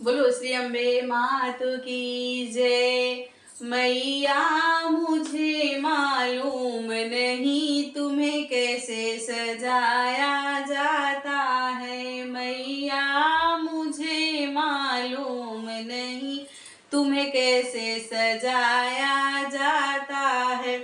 बोलो श्री अम्बे मातु की जय। मैया मुझे मालूम नहीं तुम्हें कैसे सजाया जाता है। मैया मुझे मालूम नहीं तुम्हें कैसे सजाया जाता है।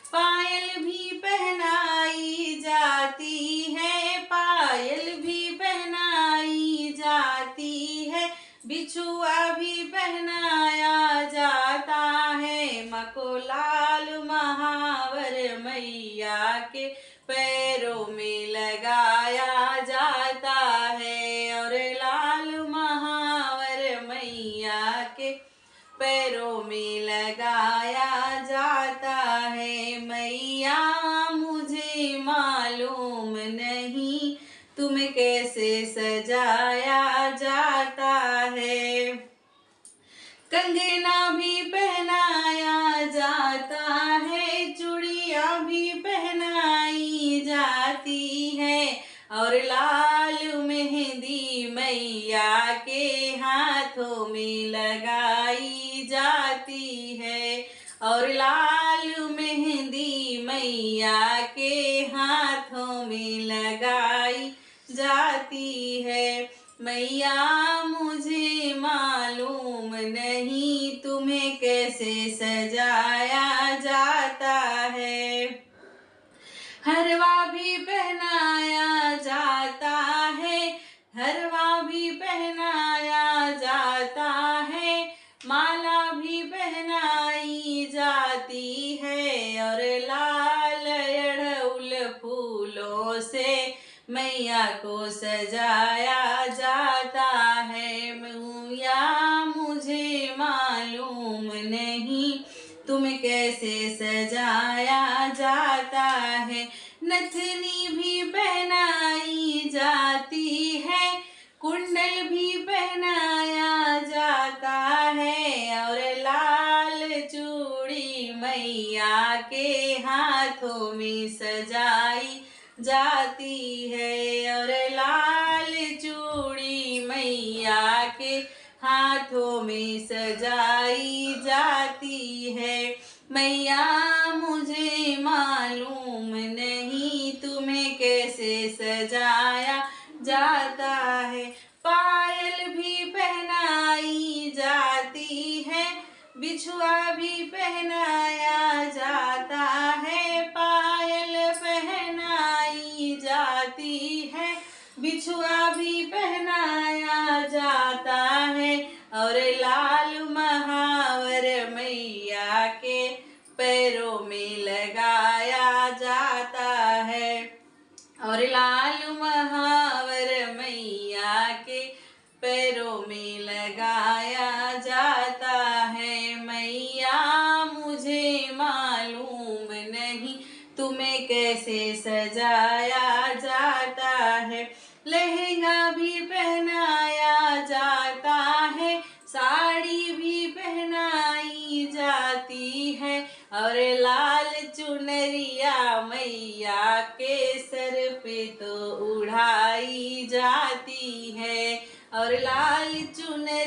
पायल भी पहनाई जाती है, पायल भी पहनाई जाती है, बिछुआ भी पहनाया जाता है। मको लाल महावर मैया के पैरों में लगाया जाता है, और लाल महावर मैया के पैरों में लगाया जाता है। मैया मुझे मालूम नहीं तुम्हें कैसे सजाया जाता है। कंगना भी पहनाया जाता है, चूड़िया भी पहनाई जाती है, और लाल मेहंदी मैया के हाथों में लगाई जाती है, और लाल मेहंदी मैया के हाथों में लगाई जाती है। मैया मुझे मालूम नहीं तुम्हें कैसे सजाया जाता है। हरवा भी पहनाया जाता है, हरवा भी पहनाया जाता है, माला भी पहनाई जाती है, और लाल अड़हुल फूलों से मैया को सजाया जाता है। मैया मुझे मालूम नहीं तुम्हें कैसे सजाया जाता है। नथनी भी पहनाई जाती है, कुंडल भी पहनाया जाता है, और लाल चूड़ी मैया के हाथों में सजाई जाती है, और लाल चूड़ी मैया के हाथों में सजाई जाती है। मैया मुझे मालूम नहीं तुम्हें कैसे सजाया जाता है। पायल भी पहनाई जाती है, बिछुआ भी पहनाया जाता है, पायल पहनाई जाती है, बिछुआ भी पहनाया जाता है, और लाल महावर मैया के पैरों में लगाया जाता है, और लाल महावर मैया के पैरों में लगाया जाता है। मैया मुझे मालूम नहीं तुम्हें कैसे सजाया जाता है। लहंगा भी पहनाया जाता है, साड़ी भी पहनाई जाती है, और लाल चुनरिया मैया के सर पे तो उड़ाई जाती है, और लाल चुनरिया